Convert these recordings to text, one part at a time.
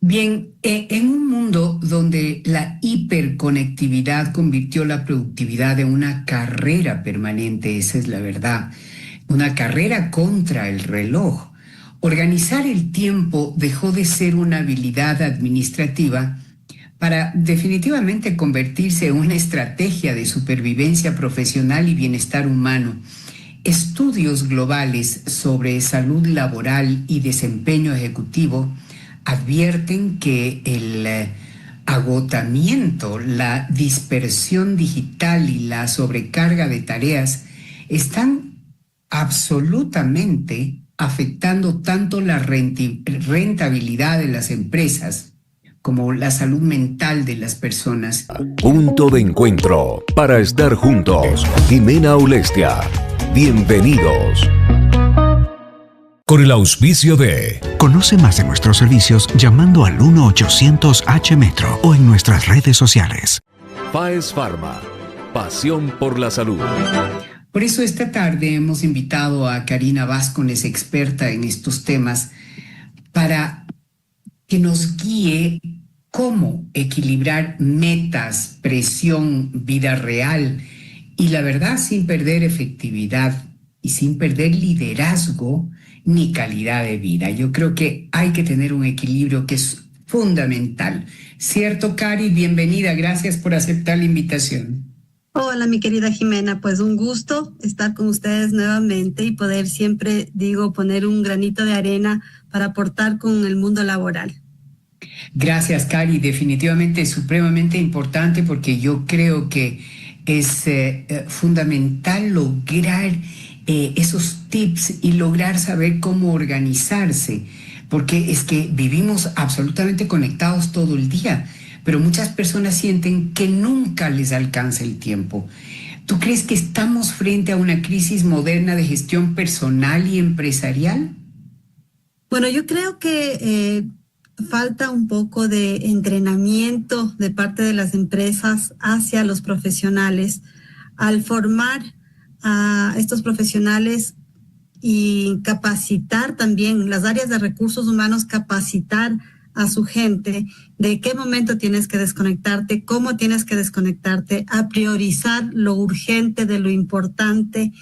Bien, en un mundo donde la hiperconectividad convirtió la productividad en una carrera permanente, esa es la verdad, una carrera contra el reloj, organizar el tiempo dejó de ser una habilidad administrativa para definitivamente convertirse en una estrategia de supervivencia profesional y bienestar humano. Estudios globales sobre salud laboral y desempeño ejecutivo advierten que el agotamiento, la dispersión digital y la sobrecarga de tareas están absolutamente afectando tanto la rentabilidad de las empresas como la salud mental de las personas. Punto de encuentro para estar juntos. Jimena Ulestia. Bienvenidos. Con el auspicio de... Conoce más de nuestros servicios llamando al 1-800-H-METRO o en nuestras redes sociales. Faes Pharma. Pasión por la salud. Por eso esta tarde hemos invitado a Karina Vázquez, experta en estos temas, para que nos guíe cómo equilibrar metas, presión, vida real y la verdad sin perder efectividad y sin perder liderazgo ni calidad de vida. Yo creo que hay que tener un equilibrio que es fundamental. ¿Cierto, Cari? Bienvenida, gracias por aceptar la invitación. Hola, mi querida Jimena, pues un gusto estar con ustedes nuevamente y poder siempre, poner un granito de arena para aportar con el mundo laboral. Gracias, Cari. Definitivamente es supremamente importante porque yo creo que es fundamental lograr esos tips y lograr saber cómo organizarse, porque es que vivimos absolutamente conectados todo el día, pero muchas personas sienten que nunca les alcanza el tiempo. ¿Tú crees que estamos frente a una crisis moderna de gestión personal y empresarial? Bueno, yo creo que falta un poco de entrenamiento de parte de las empresas hacia los profesionales al formar a estos profesionales y capacitar también las áreas de recursos humanos, capacitar a su gente de qué momento tienes que desconectarte, cómo tienes que desconectarte, a priorizar lo urgente de lo importante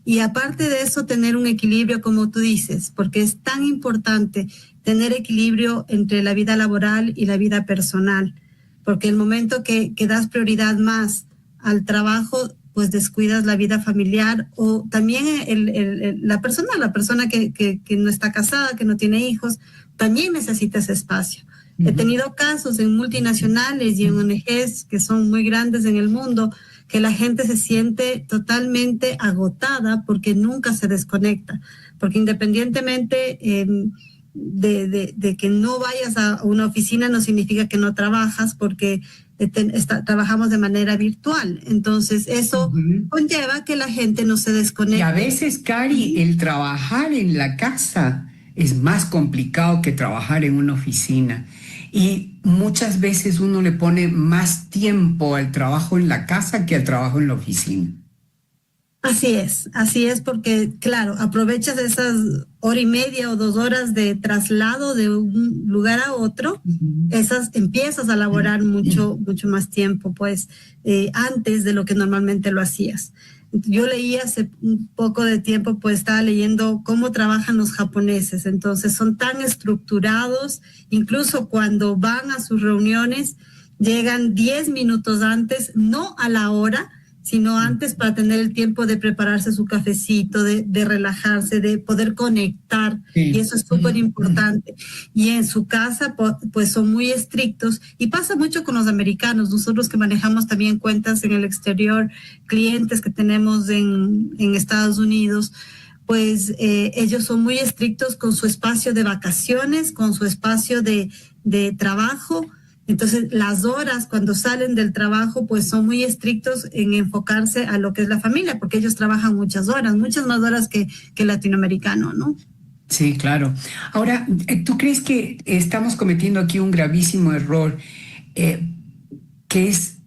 y aparte de eso tener un equilibrio como tú dices, porque es tan importante tener equilibrio entre la vida laboral y la vida personal, porque el momento que das prioridad más al trabajo, pues descuidas la vida familiar o también la persona que no está casada, que no tiene hijos, también necesita ese espacio. He tenido casos en multinacionales y en ONGs que son muy grandes en el mundo que la gente se siente totalmente agotada porque nunca se desconecta, porque independientemente de que no vayas a una oficina no significa que no trabajas porque trabajamos de manera virtual. Entonces, eso conlleva que la gente no se desconecte. Y a veces, Cari, el trabajar en la casa es más complicado que trabajar en una oficina. Y muchas veces uno le pone más tiempo al trabajo en la casa que al trabajo en la oficina. Así es porque, claro, aprovechas esas hora y media o 2 horas de traslado de un lugar a otro, esas empiezas a laborar mucho más tiempo, pues, antes de lo que normalmente lo hacías. Yo leí hace un poco de tiempo, pues estaba leyendo cómo trabajan los japoneses, entonces son tan estructurados, incluso cuando van a sus reuniones, llegan 10 minutos antes, no a la hora, sino antes para tener el tiempo de prepararse su cafecito, de relajarse, de poder conectar, y eso es súper importante. Y en su casa, pues son muy estrictos, y pasa mucho con los americanos, nosotros que manejamos también cuentas en el exterior, clientes que tenemos en Estados Unidos, pues ellos son muy estrictos con su espacio de vacaciones, con su espacio de trabajo. Entonces, las horas cuando salen del trabajo, pues son muy estrictos en enfocarse a lo que es la familia, porque ellos trabajan muchas horas, muchas más horas que el latinoamericano, ¿no? Sí, claro. Ahora, ¿tú crees que estamos cometiendo aquí un gravísimo error, que es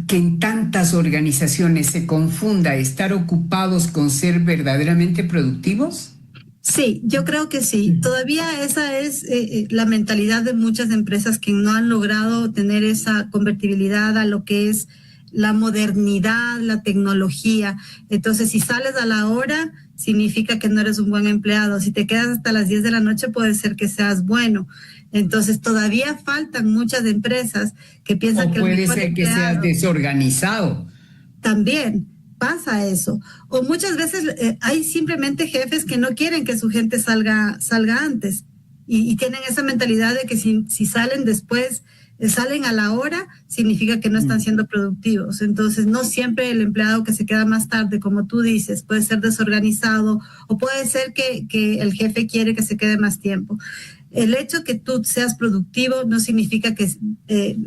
que en tantas organizaciones se confunda estar ocupados con ser verdaderamente productivos? Sí, yo creo que sí. Todavía esa es la mentalidad de muchas empresas que no han logrado tener esa convertibilidad a lo que es la modernidad, la tecnología. Entonces, si sales a la hora, significa que no eres un buen empleado. Si te quedas hasta las 10 de la noche, puede ser que seas bueno. Entonces, todavía faltan muchas empresas que piensan O que puede ser que seas desorganizado. también pasa eso. O muchas veces hay simplemente jefes que no quieren que su gente salga antes y tienen esa mentalidad de que si salen después, salen a la hora, significa que no están siendo productivos. Entonces, no siempre el empleado que se queda más tarde, como tú dices, puede ser desorganizado o puede ser que el jefe quiere que se quede más tiempo. El hecho que tú seas productivo no significa que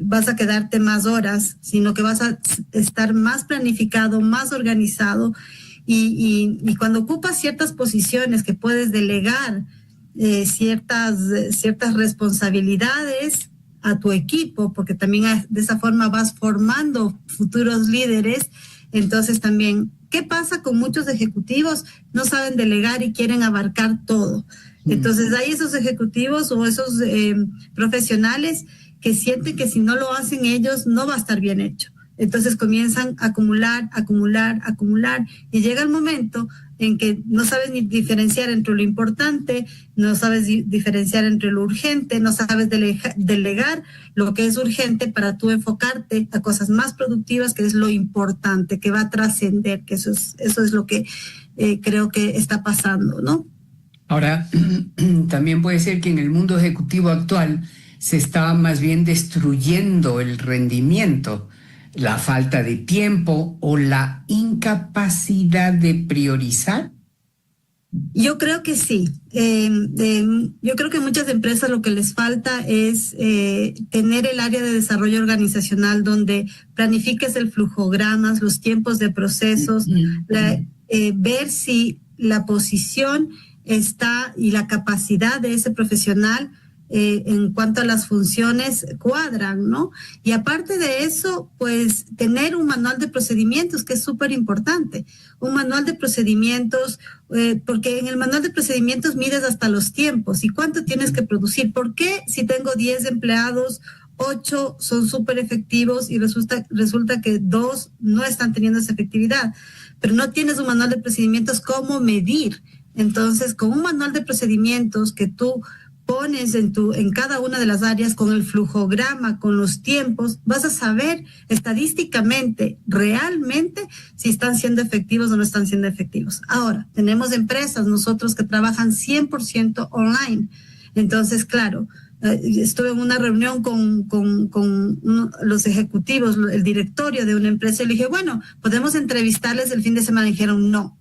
vas a quedarte más horas, sino que vas a estar más planificado, más organizado y cuando ocupas ciertas posiciones que puedes delegar ciertas responsabilidades a tu equipo, porque también de esa forma vas formando futuros líderes. Entonces también, ¿qué pasa con muchos ejecutivos? No saben delegar y quieren abarcar todo. Entonces hay esos ejecutivos o esos profesionales que sienten que si no lo hacen ellos no va a estar bien hecho. Entonces comienzan a acumular y llega el momento en que no sabes ni diferenciar entre lo importante, no sabes diferenciar entre lo urgente, no sabes delegar lo que es urgente para tú enfocarte a cosas más productivas, que es lo importante, que va a trascender, que eso es lo que creo que está pasando, ¿no? Ahora, también puede ser que en el mundo ejecutivo actual se está más bien destruyendo el rendimiento, la falta de tiempo o la incapacidad de priorizar. Yo creo que sí. Yo creo que muchas empresas lo que les falta es tener el área de desarrollo organizacional donde planifiques el flujogramas, los tiempos de procesos, ver si la posición está y la capacidad de ese profesional en cuanto a las funciones cuadran, ¿no? Y aparte de eso, pues tener un manual de procedimientos, que es súper importante. Un manual de procedimientos, porque en el manual de procedimientos mides hasta los tiempos y cuánto tienes que producir. ¿Por qué si tengo 10 empleados, 8 son súper efectivos y resulta que 2 no están teniendo esa efectividad? Pero no tienes un manual de procedimientos, ¿cómo medir? Entonces, con un manual de procedimientos que tú pones en cada una de las áreas, con el flujograma, con los tiempos, vas a saber estadísticamente, realmente, si están siendo efectivos o no están siendo efectivos. Ahora, tenemos empresas, nosotros que trabajan 100% online. Entonces, claro, estuve en una reunión con los ejecutivos, el directorio de una empresa, y le dije, bueno, podemos entrevistarles el fin de semana. Y dijeron, no.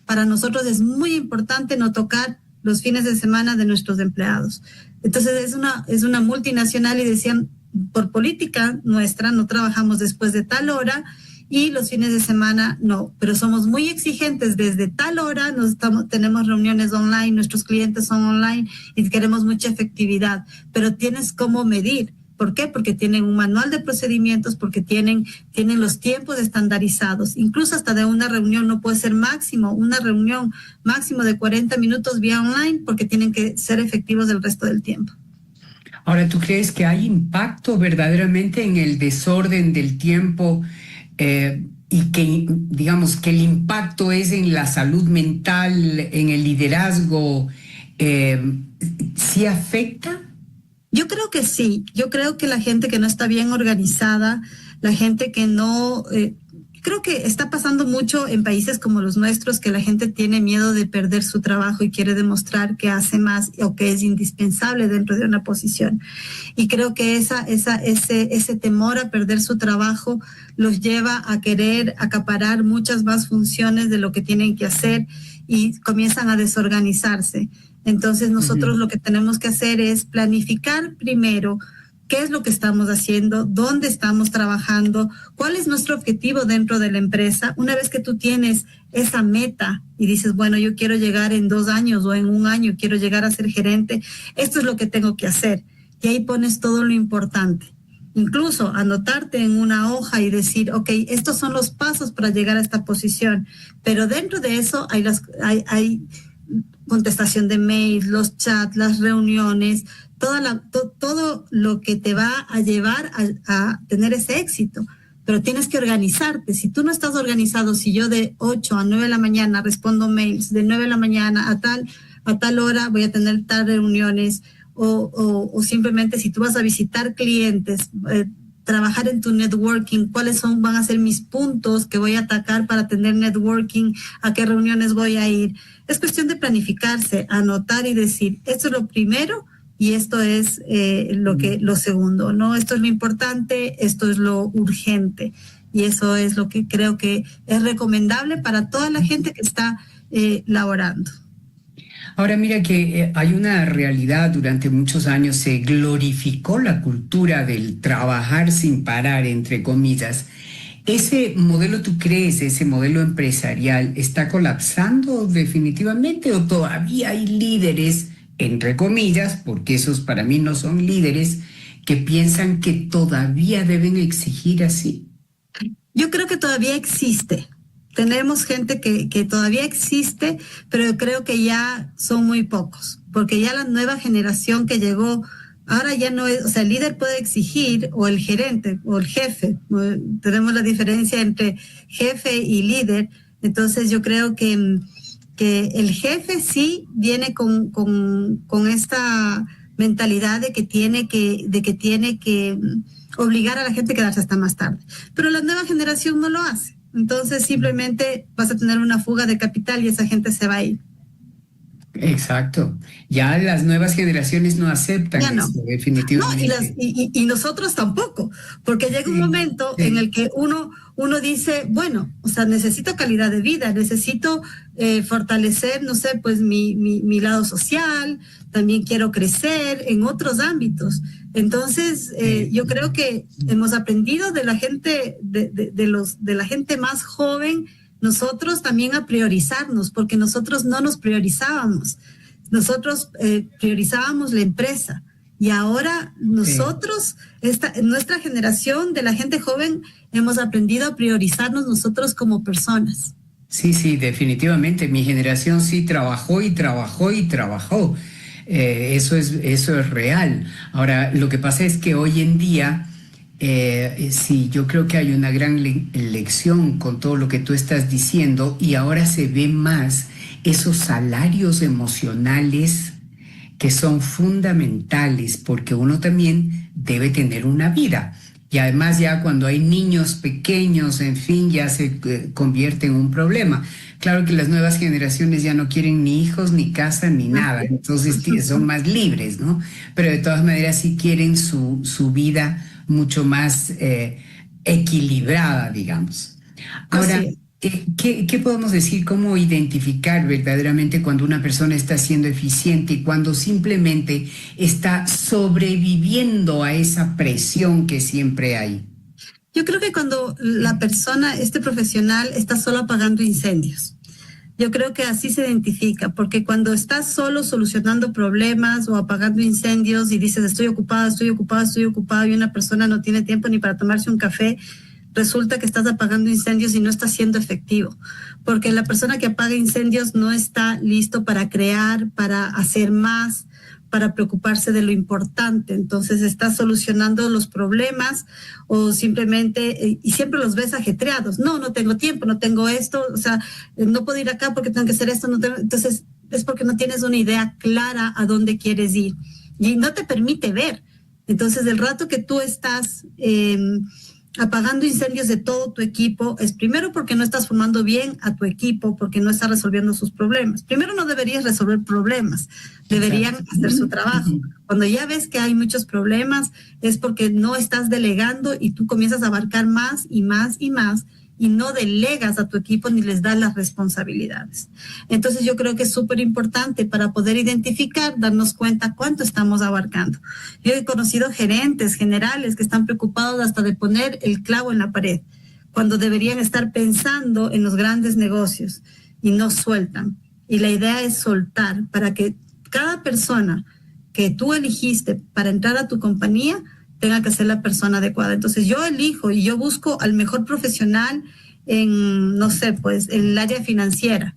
Para nosotros es muy importante no tocar los fines de semana de nuestros empleados. Entonces es una multinacional y decían, por política nuestra no trabajamos después de tal hora y los fines de semana no, pero somos muy exigentes desde tal hora, tenemos reuniones online, nuestros clientes son online y queremos mucha efectividad, pero tienes cómo medir. ¿Por qué? Porque tienen un manual de procedimientos, porque tienen los tiempos estandarizados. Incluso hasta de una reunión no puede ser una reunión máximo de 40 minutos vía online, porque tienen que ser efectivos el resto del tiempo. Ahora, ¿tú crees que hay impacto verdaderamente en el desorden del tiempo y que, digamos, que el impacto es en la salud mental, en el liderazgo? ¿Sí afecta? Yo creo que sí. Yo creo que la gente que no está bien organizada, la gente que no... creo que está pasando mucho en países como los nuestros, que la gente tiene miedo de perder su trabajo y quiere demostrar que hace más o que es indispensable dentro de una posición. Y creo que ese temor a perder su trabajo los lleva a querer acaparar muchas más funciones de lo que tienen que hacer y comienzan a desorganizarse. Entonces nosotros lo que tenemos que hacer es planificar primero qué es lo que estamos haciendo, dónde estamos trabajando, cuál es nuestro objetivo dentro de la empresa. Una vez que tú tienes esa meta y dices, bueno, yo quiero llegar en 2 años o en 1 año, quiero llegar a ser gerente, esto es lo que tengo que hacer. Y ahí pones todo lo importante. Incluso anotarte en una hoja y decir, ok, estos son los pasos para llegar a esta posición. Pero dentro de eso hay contestación de mails, los chats, las reuniones, todo lo que te va a llevar a tener ese éxito. Pero tienes que organizarte. Si tú no estás organizado, si yo de 8 a 9 de la mañana respondo mails, de 9 de la mañana a tal hora voy a tener tal reuniones, o simplemente si tú vas a visitar clientes, trabajar en tu networking, cuáles van a ser mis puntos que voy a atacar para tener networking, a qué reuniones voy a ir. Es cuestión de planificarse, anotar y decir, esto es lo primero y esto es lo segundo, ¿no? Esto es lo importante, esto es lo urgente, y eso es lo que creo que es recomendable para toda la gente que está laborando. Ahora mira que hay una realidad. Durante muchos años se glorificó la cultura del trabajar sin parar, entre comillas. ¿Ese modelo, tú crees, ese modelo empresarial está colapsando definitivamente, o todavía hay líderes, entre comillas, porque esos para mí no son líderes, que piensan que todavía deben exigir así? Yo creo que todavía existe. Tenemos gente que todavía existe, pero creo que ya son muy pocos, porque ya la nueva generación que llegó, ahora ya no es, o sea, el líder puede exigir, o el gerente, o el jefe. Tenemos la diferencia entre jefe y líder. Entonces yo creo que el jefe sí viene con esta mentalidad de que tiene que obligar a la gente a quedarse hasta más tarde. Pero la nueva generación no lo hace. Entonces simplemente vas a tener una fuga de capital y esa gente se va a ir. Exacto. Ya las nuevas generaciones no aceptan Ya no. eso, definitivamente. No, y nosotros tampoco, porque llega un momento en el que uno dice, bueno, o sea, necesito calidad de vida, necesito fortalecer, no sé, pues mi lado social, también quiero crecer en otros ámbitos. Entonces, yo creo que hemos aprendido de la gente, de la gente más joven, nosotros también a priorizarnos, porque nosotros no nos priorizábamos. Nosotros priorizábamos la empresa, y ahora nosotros, nuestra generación de la gente joven, hemos aprendido a priorizarnos nosotros como personas. Sí, definitivamente. Mi generación sí trabajó y trabajó y trabajó. Eso es real. Ahora, lo que pasa es que hoy en día, sí, yo creo que hay una gran lección con todo lo que tú estás diciendo, y ahora se ve más esos salarios emocionales que son fundamentales, porque uno también debe tener una vida. Y además ya cuando hay niños pequeños, en fin, ya se convierte en un problema. Claro que las nuevas generaciones ya no quieren ni hijos, ni casa, ni nada. Entonces son más libres, ¿no? Pero de todas maneras sí quieren su vida mucho más equilibrada, digamos. Ahora, ¿qué podemos decir? ¿Cómo identificar verdaderamente cuando una persona está siendo eficiente y cuando simplemente está sobreviviendo a esa presión que siempre hay? Yo creo que cuando la persona, este profesional, está solo apagando incendios. Yo creo que así se identifica, porque cuando estás solo solucionando problemas o apagando incendios y dices estoy ocupado, y una persona no tiene tiempo ni para tomarse un café, resulta que estás apagando incendios y no estás siendo efectivo, porque la persona que apaga incendios no está listo para crear, para hacer más, para preocuparse de lo importante. Entonces está solucionando los problemas o simplemente, y siempre los ves ajetreados. No tengo tiempo, no tengo esto, o sea, no puedo ir acá porque tengo que hacer esto. Entonces es porque no tienes una idea clara a dónde quieres ir y no te permite ver. Entonces el rato que tú estás apagando incendios de todo tu equipo, es primero porque no estás formando bien a tu equipo, porque no estás resolviendo sus problemas. Primero no deberías resolver problemas, deberían hacer su trabajo. Cuando ya ves que hay muchos problemas, es porque no estás delegando y tú comienzas a abarcar más y más y más, y no delegas a tu equipo ni les das las responsabilidades. Entonces yo creo que es súper importante para poder identificar, darnos cuenta cuánto estamos abarcando. Yo he conocido gerentes generales que están preocupados hasta de poner el clavo en la pared, cuando deberían estar pensando en los grandes negocios y no sueltan. Y la idea es soltar para que cada persona que tú elegiste para entrar a tu compañía tenga que ser la persona adecuada. Entonces yo elijo y yo busco al mejor profesional en, no sé, pues en el área financiera.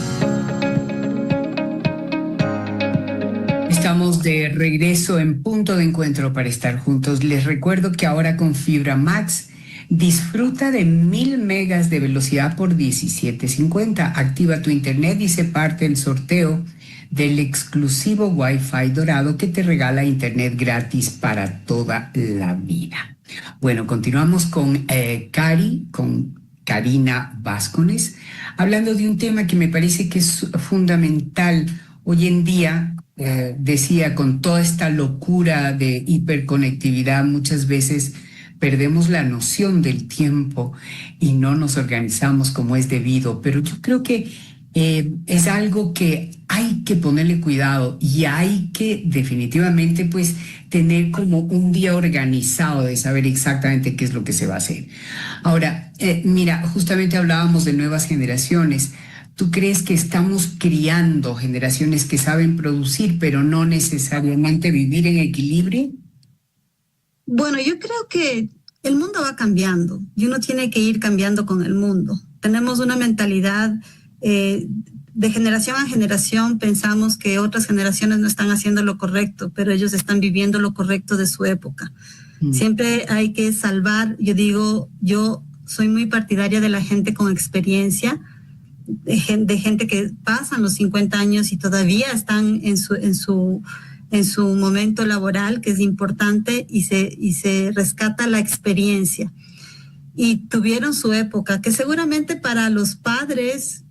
estamos de regreso en Punto de Encuentro para estar juntos. Les recuerdo que ahora con Fibra Max disfruta de 1000 megas de velocidad por $17.50. Activa tu internet y sé parte del sorteo del exclusivo Wi-Fi dorado que te regala internet gratis para toda la vida. Bueno, continuamos con Karina Vázquez, hablando de un tema que me parece que es fundamental hoy en día. Decía, con toda esta locura de hiperconectividad, muchas veces perdemos la noción del tiempo y no nos organizamos como es debido, pero yo creo que es algo que hay que ponerle cuidado y hay que definitivamente pues tener como un día organizado de saber exactamente qué es lo que se va a hacer. Ahora, mira, justamente hablábamos de nuevas generaciones. ¿Tú crees que estamos criando generaciones que saben producir, pero no necesariamente vivir en equilibrio? Bueno, yo creo que el mundo va cambiando y uno tiene que ir cambiando con el mundo. Tenemos una mentalidad de generación a generación, pensamos que otras generaciones no están haciendo lo correcto, pero ellos están viviendo lo correcto de su época. Siempre hay que salvar, yo soy muy partidaria de la gente con experiencia, de gente que pasan los 50 años y todavía están en su momento laboral, que es importante, y se rescata la experiencia. Y tuvieron su época, que seguramente para los padres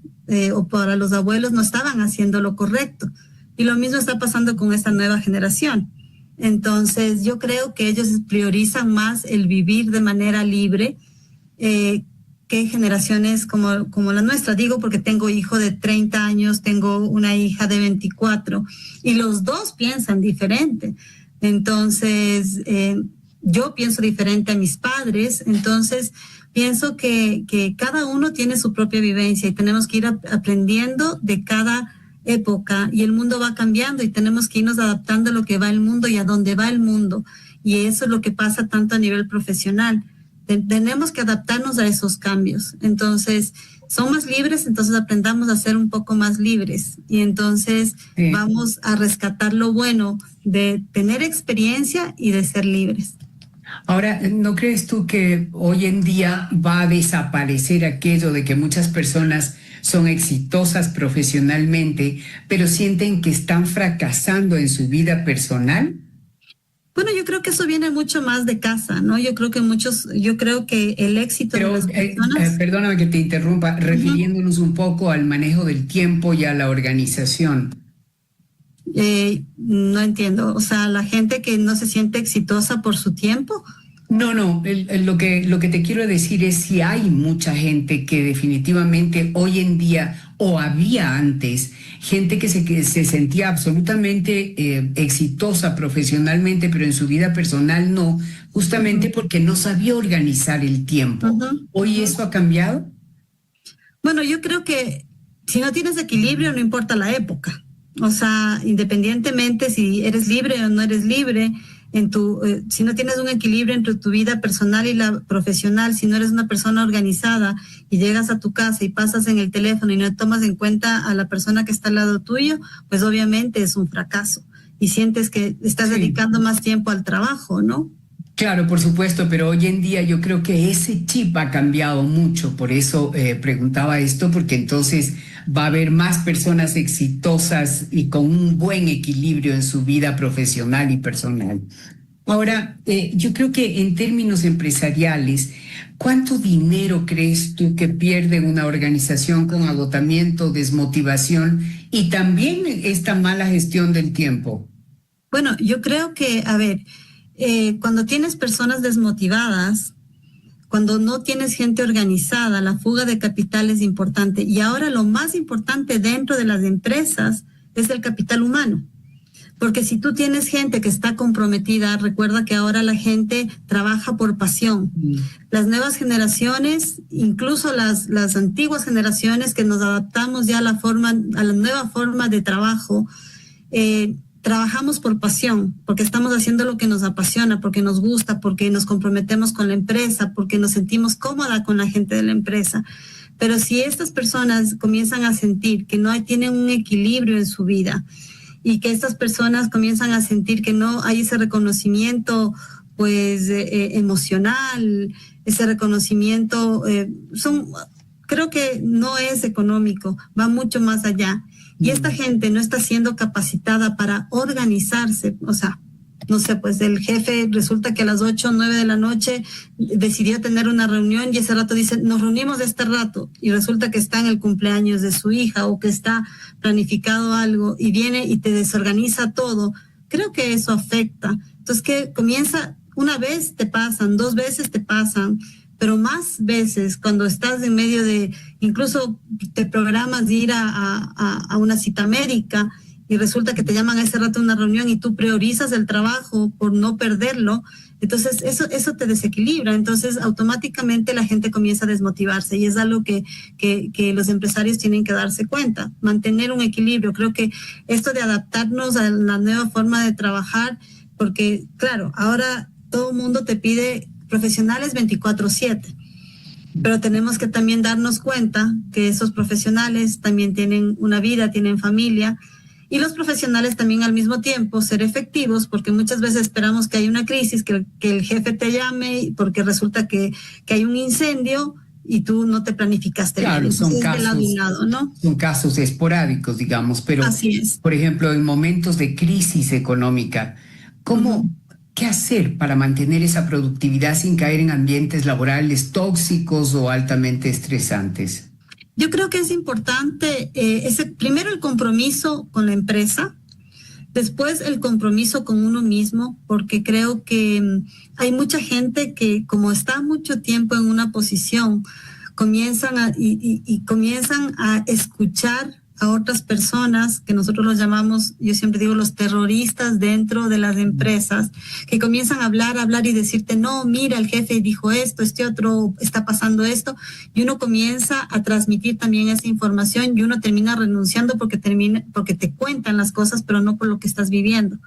o para los abuelos no estaban haciendo lo correcto. Y lo mismo está pasando con esta nueva generación. Entonces, yo creo que ellos priorizan más el vivir de manera libre que generaciones como la nuestra. Digo porque tengo hijo de 30 años, tengo una hija de 24 y los dos piensan diferente. Entonces, yo pienso diferente a mis padres, entonces pienso que cada uno tiene su propia vivencia y tenemos que ir aprendiendo de cada época y el mundo va cambiando y tenemos que irnos adaptando a lo que va el mundo y a dónde va el mundo. Y eso es lo que pasa tanto a nivel profesional. Tenemos que adaptarnos a esos cambios. Entonces, son más libres, entonces aprendamos a ser un poco más libres. Y entonces vamos a rescatar lo bueno de tener experiencia y de ser libres. Ahora, ¿no crees tú que hoy en día va a desaparecer aquello de que muchas personas son exitosas profesionalmente, pero sienten que están fracasando en su vida personal? Bueno, yo creo que eso viene mucho más de casa, ¿no? Yo creo que el éxito de las personas... Perdóname que te interrumpa, refiriéndonos un poco al manejo del tiempo y a la organización. No entiendo, o sea, la gente que no se siente exitosa por su tiempo. No, lo que te quiero decir es si hay mucha gente que definitivamente hoy en día, o había antes, gente que se sentía absolutamente exitosa profesionalmente, pero en su vida personal no, justamente porque no sabía organizar el tiempo. ¿Hoy eso ha cambiado? Bueno, yo creo que si no tienes equilibrio, no importa la época. O sea, independientemente si eres libre o no eres libre, si no tienes un equilibrio entre tu vida personal y la profesional, si no eres una persona organizada y llegas a tu casa y pasas en el teléfono y no tomas en cuenta a la persona que está al lado tuyo, pues obviamente es un fracaso y sientes que estás dedicando más tiempo al trabajo, ¿no? Claro, por supuesto, pero hoy en día yo creo que ese chip ha cambiado mucho, por eso preguntaba esto, porque entonces va a haber más personas exitosas y con un buen equilibrio en su vida profesional y personal. Ahora, yo creo que en términos empresariales, ¿cuánto dinero crees tú que pierde una organización con agotamiento, desmotivación y también esta mala gestión del tiempo? Bueno, yo creo que, cuando tienes personas desmotivadas, cuando no tienes gente organizada, la fuga de capital es importante. Y ahora lo más importante dentro de las empresas es el capital humano. Porque si tú tienes gente que está comprometida, recuerda que ahora la gente trabaja por pasión. Las nuevas generaciones, incluso las antiguas generaciones que nos adaptamos ya a la nueva forma de trabajo, trabajamos por pasión, porque estamos haciendo lo que nos apasiona, porque nos gusta, porque nos comprometemos con la empresa, porque nos sentimos cómoda con la gente de la empresa. Pero si estas personas comienzan a sentir que no tienen un equilibrio en su vida y que estas personas comienzan a sentir que no hay ese reconocimiento pues emocional, ese reconocimiento, creo que no es económico, va mucho más allá. Y esta gente no está siendo capacitada para organizarse, o sea, no sé, pues el jefe resulta que a las 8 o 9 de la noche decidió tener una reunión y ese rato dice, nos reunimos de este rato, y resulta que está en el cumpleaños de su hija o que está planificado algo y viene y te desorganiza todo. Creo que eso afecta. Entonces, que comienza, una vez te pasan, 2 veces te pasan, pero más veces cuando estás en medio de, incluso te programas de ir a una cita médica y resulta que te llaman a ese rato a una reunión y tú priorizas el trabajo por no perderlo, entonces eso te desequilibra, entonces automáticamente la gente comienza a desmotivarse y es algo que los empresarios tienen que darse cuenta, mantener un equilibrio. Creo que esto de adaptarnos a la nueva forma de trabajar, porque claro, ahora todo el mundo te pide profesionales 24/7, pero tenemos que también darnos cuenta que esos profesionales también tienen una vida, tienen familia, y los profesionales también al mismo tiempo ser efectivos, porque muchas veces esperamos que haya una crisis, que el jefe te llame, porque resulta que hay un incendio y tú no te planificaste. Claro, bien. son casos, ¿no? Son casos esporádicos, digamos, pero así es. Por ejemplo, en momentos de crisis económica, ¿qué hacer para mantener esa productividad sin caer en ambientes laborales tóxicos o altamente estresantes? Yo creo que es importante, primero el compromiso con la empresa, después el compromiso con uno mismo, porque creo que hay mucha gente que como está mucho tiempo en una posición, comienzan a escuchar a otras personas que nosotros los llamamos, yo siempre digo, los terroristas dentro de las empresas, que comienzan a hablar y decirte, no, mira, el jefe dijo esto, este otro está pasando esto, y uno comienza a transmitir también esa información y uno termina renunciando porque te cuentan las cosas, pero no por lo que estás viviendo.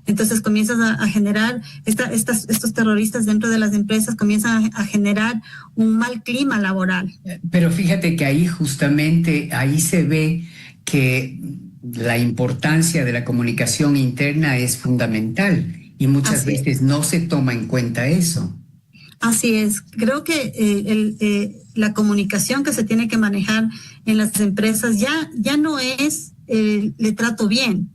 Entonces comienzas a generar, estos terroristas dentro de las empresas comienzan a generar un mal clima laboral. Pero fíjate que ahí justamente, ahí se ve que la importancia de la comunicación interna es fundamental y muchas veces no se toma en cuenta eso. Así es. Creo que la comunicación que se tiene que manejar en las empresas ya no es le trato bien.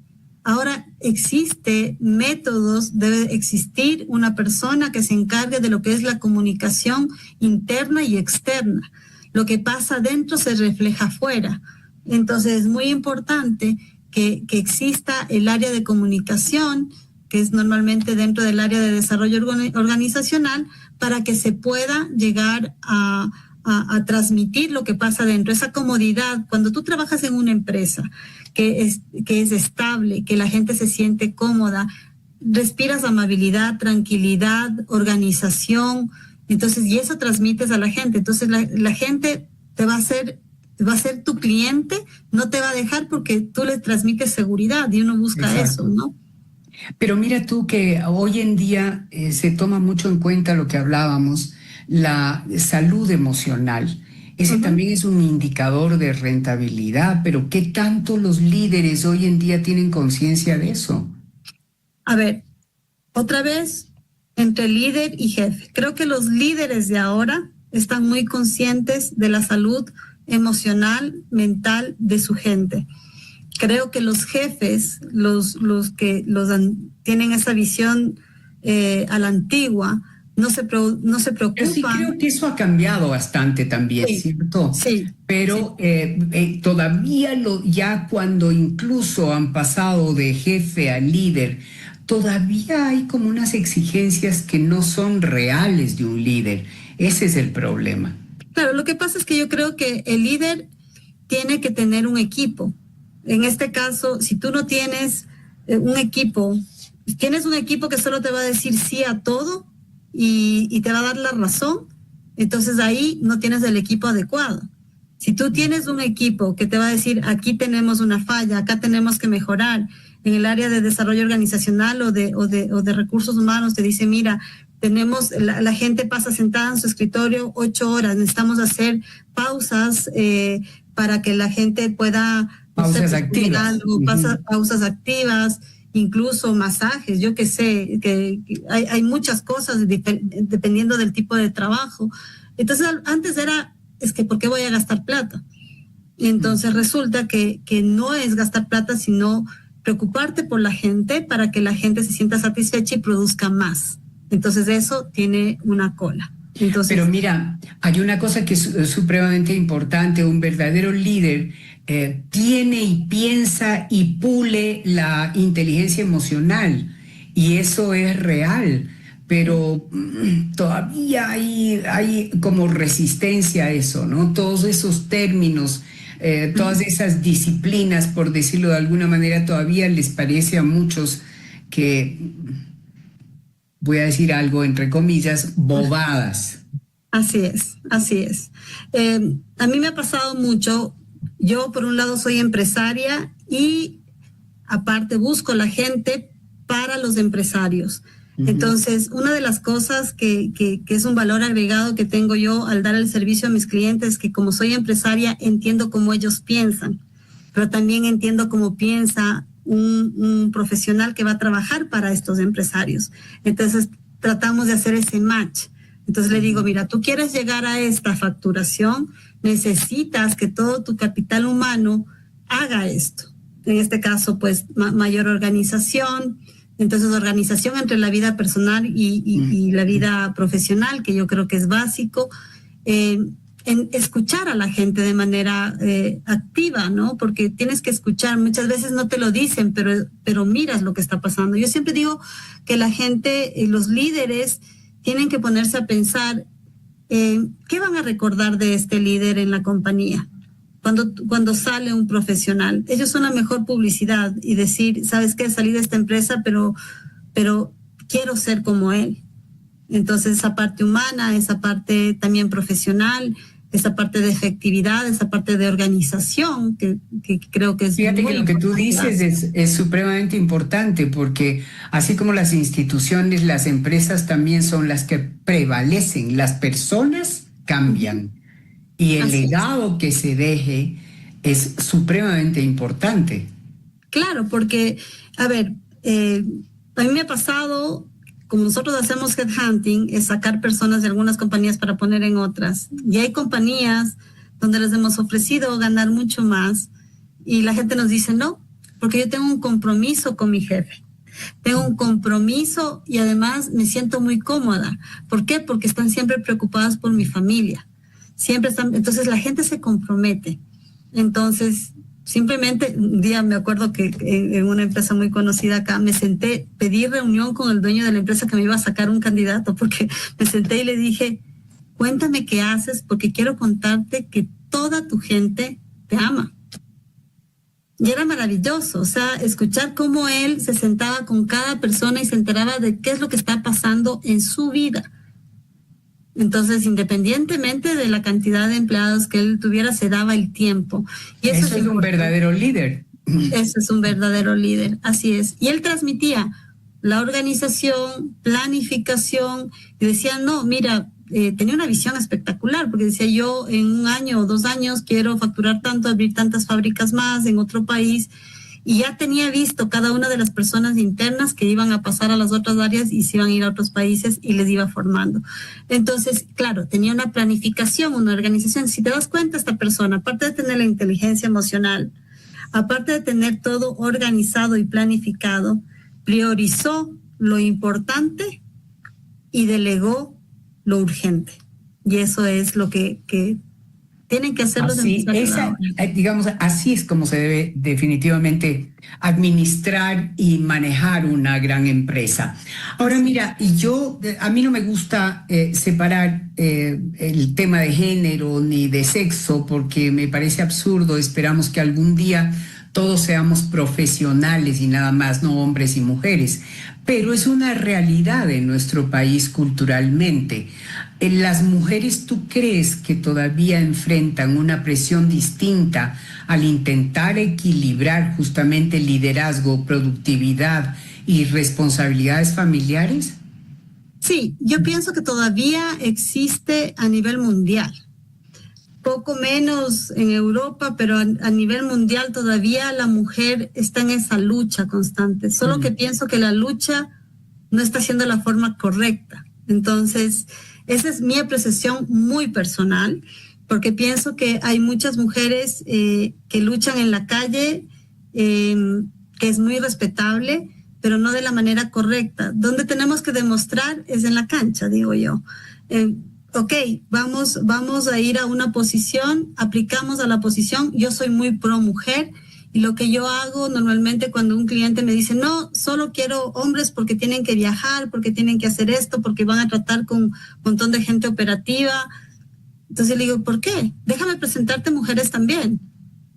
Ahora existe métodos, debe existir una persona que se encargue de lo que es la comunicación interna y externa. Lo que pasa dentro se refleja afuera. Entonces es muy importante que exista el área de comunicación, que es normalmente dentro del área de desarrollo organizacional, para que se pueda llegar a transmitir lo que pasa dentro. Esa comodidad, cuando tú trabajas en una empresa que es estable, que la gente se siente cómoda, respiras amabilidad, tranquilidad, organización, entonces, y eso transmites a la gente. Entonces la gente te va a ser tu cliente, no te va a dejar porque tú le transmites seguridad y uno busca eso, ¿no? Pero mira tú que hoy en día se toma mucho en cuenta lo que hablábamos, la salud emocional. Ese también es un indicador de rentabilidad, pero ¿qué tanto los líderes hoy en día tienen conciencia de eso? A ver, otra vez, entre líder y jefe. Creo que los líderes de ahora están muy conscientes de la salud emocional, mental de su gente. Creo que los jefes, los que tienen esa visión a la antigua, no se preocupan. Yo sí creo que eso ha cambiado bastante también, ¿cierto? Sí. Pero todavía ya cuando incluso han pasado de jefe a líder, todavía hay como unas exigencias que no son reales de un líder. Ese es el problema. Claro, lo que pasa es que yo creo que el líder tiene que tener un equipo. En este caso, si tú no tienes un equipo, tienes un equipo que solo te va a decir sí a todo y te va a dar la razón, entonces ahí no tienes el equipo adecuado. Si tú tienes un equipo que te va a decir aquí tenemos una falla, acá tenemos que mejorar, en el área de desarrollo organizacional o de recursos humanos te dice, mira, tenemos, la gente pasa sentada en su escritorio 8 horas, necesitamos hacer pausas para que la gente pueda pausas activas. Algo, pausas activas, incluso masajes, yo que sé, que hay muchas cosas dependiendo del tipo de trabajo. Entonces, antes es que ¿por qué voy a gastar plata? Entonces resulta que no es gastar plata, sino preocuparte por la gente para que la gente se sienta satisfecha y produzca más. Entonces eso tiene una cola. Entonces, pero mira, hay una cosa que es supremamente importante. Un verdadero líder tiene y piensa y pule la inteligencia emocional, y eso es real, pero todavía hay como resistencia a eso, ¿no? Todos esos términos, todas esas disciplinas, por decirlo de alguna manera, todavía les parece a muchos que, voy a decir algo entre comillas, bobadas. Así es, así es. A mí me ha pasado mucho. Yo, por un lado, soy empresaria y aparte busco la gente para los empresarios. Entonces, una de las cosas que es un valor agregado que tengo yo al dar el servicio a mis clientes es que como soy empresaria entiendo cómo ellos piensan, pero también entiendo cómo piensa un profesional que va a trabajar para estos empresarios. Entonces, tratamos de hacer ese match. Entonces le digo, mira, tú quieres llegar a esta facturación, necesitas que todo tu capital humano haga esto. En este caso, pues, mayor organización. Entonces, organización entre la vida personal y la vida profesional, que yo creo que es básico. En escuchar a la gente de manera activa, ¿no? Porque tienes que escuchar. Muchas veces no te lo dicen, pero miras lo que está pasando. Yo siempre digo que la gente, los líderes, tienen que ponerse a pensar qué van a recordar de este líder en la compañía. Cuando sale un profesional, ellos son la mejor publicidad y decir, ¿sabes qué? Salí de esta empresa, pero quiero ser como él. Entonces, esa parte humana, esa parte también profesional, esa parte de efectividad, esa parte de organización, que creo que es Fíjate muy que lo que tú dices es supremamente importante, porque así como las instituciones, las empresas también son las que prevalecen, las personas cambian. Y el legado que se deje es supremamente importante. Claro, porque, a ver, a mí me ha pasado, como nosotros hacemos headhunting, es sacar personas de algunas compañías para poner en otras. Y hay compañías donde les hemos ofrecido ganar mucho más y la gente nos dice no, porque yo tengo un compromiso con mi jefe. Tengo un compromiso y además me siento muy cómoda. ¿Por qué? Porque están siempre preocupadas por mi familia. Siempre están, entonces la gente se compromete. Entonces, simplemente un día me acuerdo que en una empresa muy conocida acá me senté, pedí reunión con el dueño de la empresa que me iba a sacar un candidato, porque me senté y le dije, cuéntame qué haces, porque quiero contarte que toda tu gente te ama. Y era maravilloso, o sea, escuchar cómo él se sentaba con cada persona y se enteraba de qué es lo que está pasando en su vida. Entonces, independientemente de la cantidad de empleados que él tuviera, se daba el tiempo. Y eso es un verdadero líder. Eso es un verdadero líder, así es. Y él transmitía la organización, planificación, y decía, no, mira, tenía una visión espectacular, porque decía, yo en 1 año o 2 años quiero facturar tanto, abrir tantas fábricas más en otro país. Y ya tenía visto cada una de las personas internas que iban a pasar a las otras áreas y se iban a ir a otros países y les iba formando. Entonces, claro, tenía una planificación, una organización. Si te das cuenta, esta persona, aparte de tener la inteligencia emocional, aparte de tener todo organizado y planificado, priorizó lo importante y delegó lo urgente. Y eso es lo que tienen que hacer los empresarios. Digamos, así es como se debe definitivamente administrar y manejar una gran empresa. Ahora mira, a mí no me gusta separar el tema de género ni de sexo, porque me parece absurdo. Esperamos que algún día todos seamos profesionales y nada más, no hombres y mujeres. Pero es una realidad en nuestro país culturalmente. ¿Las mujeres tú crees que todavía enfrentan una presión distinta al intentar equilibrar justamente liderazgo, productividad y responsabilidades familiares? Sí, yo pienso que todavía existe a nivel mundial. poco menos en Europa, pero a nivel mundial todavía la mujer está en esa lucha constante. Solo que pienso que la lucha no está siendo la forma correcta. Entonces, esa es mi apreciación muy personal, porque pienso que hay muchas mujeres que luchan en la calle, que es muy respetable, pero no de la manera correcta. Donde tenemos que demostrar es en la cancha, digo yo. Ok, vamos a ir a una posición, aplicamos a la posición. Yo soy muy pro mujer y lo que yo hago normalmente cuando un cliente me dice, no, solo quiero hombres porque tienen que viajar, porque tienen que hacer esto, porque van a tratar con un montón de gente operativa. Entonces le digo, ¿por qué? Déjame presentarte mujeres también.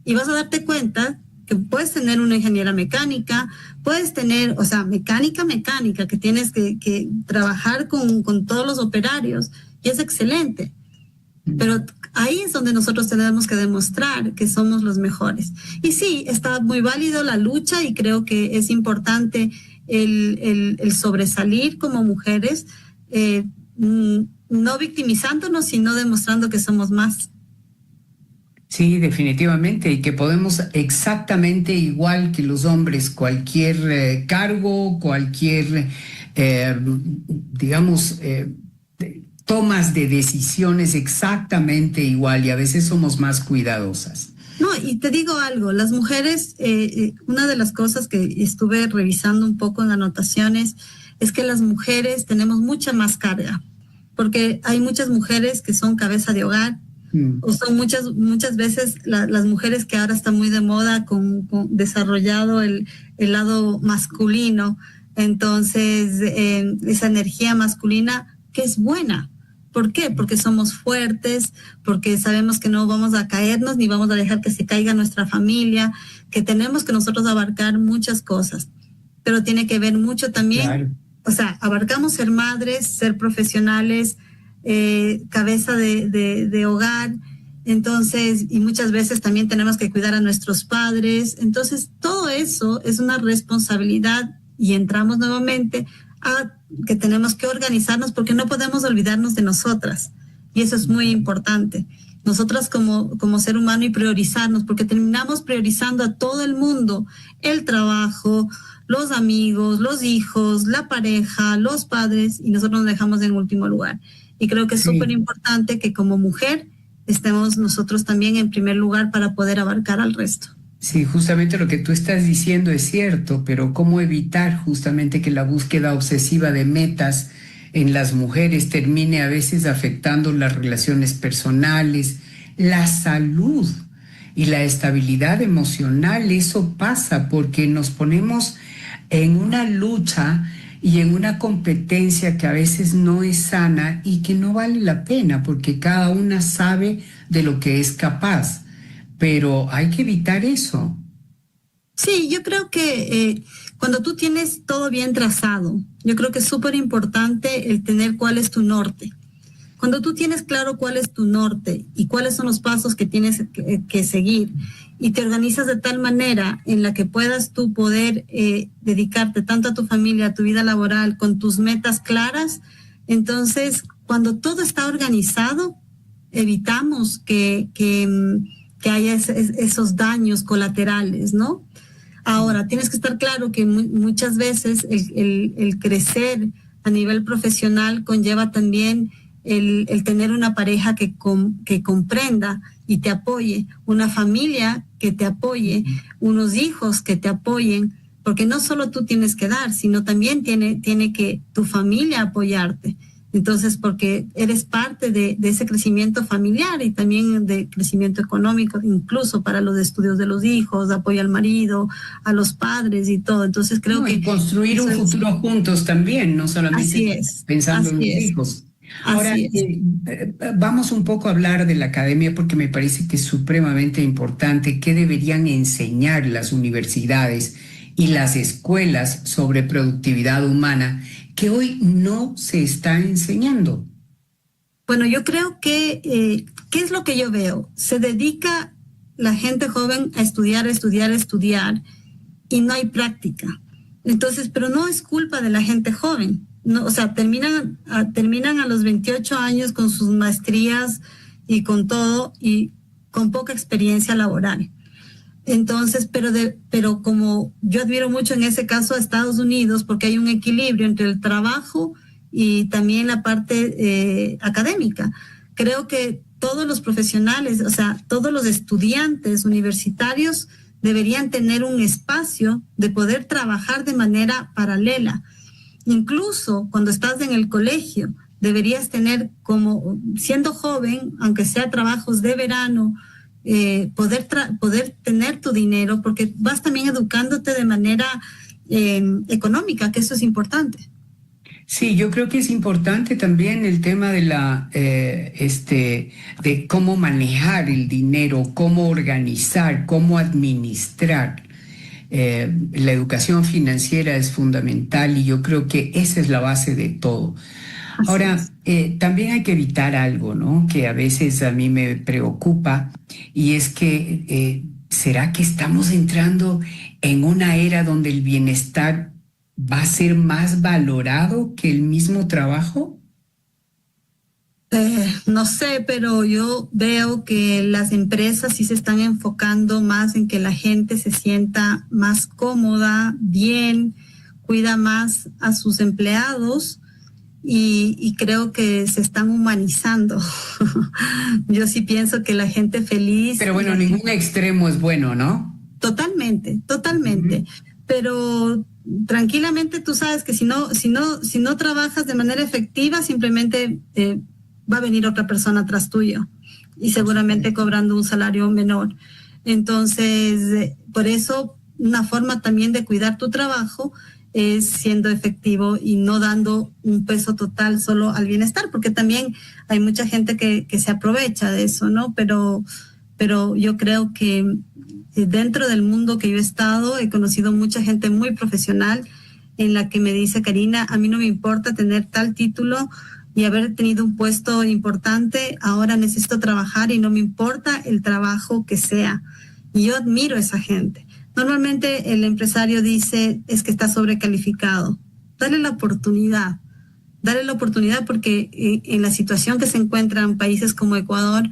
Y vas a darte cuenta que puedes tener una ingeniera mecánica, puedes tener, o sea, mecánica, que tienes que trabajar con todos los operarios. Y es excelente, pero ahí es donde nosotros tenemos que demostrar que somos los mejores. Y sí, está muy válido la lucha y creo que es importante el sobresalir como mujeres, no victimizándonos, sino demostrando que somos más. Sí, definitivamente, y que podemos exactamente igual que los hombres, cualquier cargo, cualquier, tomas de decisiones exactamente igual, y a veces somos más cuidadosas. No, y te digo algo, las mujeres, una de las cosas que estuve revisando un poco en anotaciones es que las mujeres tenemos mucha más carga, porque hay muchas mujeres que son cabeza de hogar, o son muchas veces las mujeres que ahora están muy de moda con desarrollado el lado masculino, entonces esa energía masculina que es buena. ¿Por qué? Porque somos fuertes, porque sabemos que no vamos a caernos ni vamos a dejar que se caiga nuestra familia, que tenemos que nosotros abarcar muchas cosas, pero tiene que ver mucho también, claro. O sea, abarcamos ser madres, ser profesionales, cabeza de hogar, entonces, y muchas veces también tenemos que cuidar a nuestros padres, entonces todo eso es una responsabilidad y entramos nuevamente a que tenemos que organizarnos porque no podemos olvidarnos de nosotras y eso es muy importante. Nosotras como ser humano y priorizarnos porque terminamos priorizando a todo el mundo, el trabajo, los amigos, los hijos, la pareja, los padres y nosotros nos dejamos en último lugar. Y creo que es súper importante que como mujer estemos nosotros también en primer lugar para poder abarcar al resto. Sí, justamente lo que tú estás diciendo es cierto, pero ¿cómo evitar justamente que la búsqueda obsesiva de metas en las mujeres termine a veces afectando las relaciones personales, la salud y la estabilidad emocional? Eso pasa porque nos ponemos en una lucha y en una competencia que a veces no es sana y que no vale la pena porque cada una sabe de lo que es capaz. Pero hay que evitar eso. Sí, yo creo que cuando tú tienes todo bien trazado, yo creo que es súper importante el tener cuál es tu norte. Cuando tú tienes claro cuál es tu norte y cuáles son los pasos que tienes que seguir y te organizas de tal manera en la que puedas tú poder dedicarte tanto a tu familia, a tu vida laboral, con tus metas claras, entonces cuando todo está organizado, evitamos que haya esos daños colaterales, ¿no? Ahora, tienes que estar claro que muchas veces el crecer a nivel profesional conlleva también el tener una pareja que comprenda y te apoye, una familia que te apoye, unos hijos que te apoyen, porque no solo tú tienes que dar, sino también tiene que tu familia apoyarte. Entonces, porque eres parte de ese crecimiento familiar y también de crecimiento económico, incluso para los estudios de los hijos, apoyo al marido, a los padres y todo. Entonces, creo que... Y construir un futuro juntos también, no solamente pensando en los hijos. Ahora, vamos un poco a hablar de la academia porque me parece que es supremamente importante. ¿Qué deberían enseñar las universidades y las escuelas sobre productividad humana que hoy no se está enseñando? Bueno, yo creo que, ¿qué es lo que yo veo? Se dedica la gente joven a estudiar y no hay práctica. Entonces, pero no es culpa de la gente joven. No, o sea, terminan a los 28 años con sus maestrías y con todo y con poca experiencia laboral. Entonces, pero como yo admiro mucho en ese caso a Estados Unidos, porque hay un equilibrio entre el trabajo y también la parte académica. Creo que todos los profesionales, o sea, todos los estudiantes universitarios deberían tener un espacio de poder trabajar de manera paralela. Incluso cuando estás en el colegio, deberías tener, como siendo joven, aunque sea trabajos de verano, poder tener tu dinero, porque vas también educándote de manera económica, que eso es importante. Sí, yo creo que es importante también el tema de de cómo manejar el dinero, cómo organizar, cómo administrar. La educación financiera es fundamental y yo creo que esa es la base de todo. Ahora, también hay que evitar algo, ¿no? Que a veces a mí me preocupa, y es que ¿será que estamos entrando en una era donde el bienestar va a ser más valorado que el mismo trabajo? No sé, pero yo veo que las empresas sí se están enfocando más en que la gente se sienta más cómoda, bien, cuida más a sus empleados. Y creo que se están humanizando. Yo sí pienso que la gente feliz... Pero bueno, ningún extremo es bueno, ¿no? Totalmente. Pero tranquilamente tú sabes que si no trabajas de manera efectiva, simplemente va a venir otra persona tras tuyo y seguramente cobrando un salario menor. Entonces, por eso una forma también de cuidar tu trabajo es siendo efectivo y no dando un peso total solo al bienestar, porque también hay mucha gente que se aprovecha de eso, ¿no? Pero yo creo que dentro del mundo que yo he estado, he conocido mucha gente muy profesional en la que me dice, Karina, a mí no me importa tener tal título y haber tenido un puesto importante, ahora necesito trabajar y no me importa el trabajo que sea. Y yo admiro a esa gente. Normalmente el empresario dice, es que está sobrecalificado. Dale la oportunidad porque en la situación que se encuentran países como Ecuador,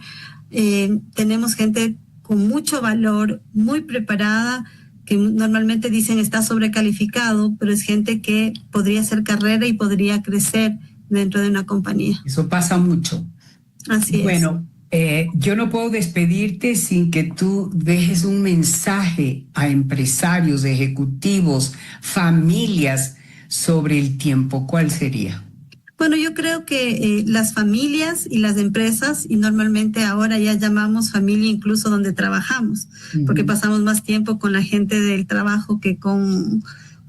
tenemos gente con mucho valor, muy preparada, que normalmente dicen está sobrecalificado, pero es gente que podría hacer carrera y podría crecer dentro de una compañía. Eso pasa mucho. Así es. Bueno, yo no puedo despedirte sin que tú dejes un mensaje a empresarios, ejecutivos, familias sobre el tiempo. ¿Cuál sería? Bueno, yo creo que las familias y las empresas, y normalmente ahora ya llamamos familia incluso donde trabajamos, porque pasamos más tiempo con la gente del trabajo que con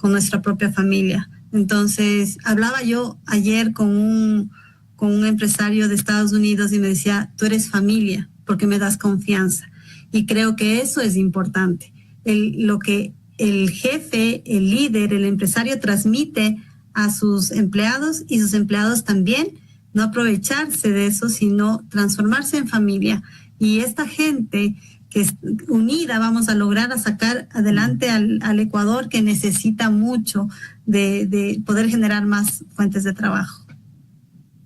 nuestra propia familia. Entonces, hablaba yo ayer con un empresario de Estados Unidos y me decía, tú eres familia porque me das confianza. Y creo que eso es importante. Lo que el jefe, el líder, el empresario transmite a sus empleados y sus empleados también, no aprovecharse de eso, sino transformarse en familia. Y esta gente que es unida vamos a lograr a sacar adelante al Ecuador, que necesita mucho de poder generar más fuentes de trabajo.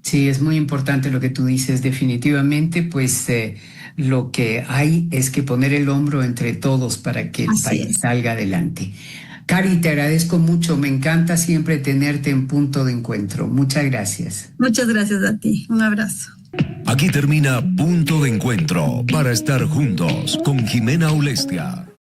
Sí, es muy importante lo que tú dices, definitivamente, pues lo que hay es que poner el hombro entre todos para que el país salga adelante. Cari, te agradezco mucho, me encanta siempre tenerte en Punto de Encuentro. Muchas gracias. Muchas gracias a ti, un abrazo. Aquí termina Punto de Encuentro, para estar juntos con Jimena Ulestia.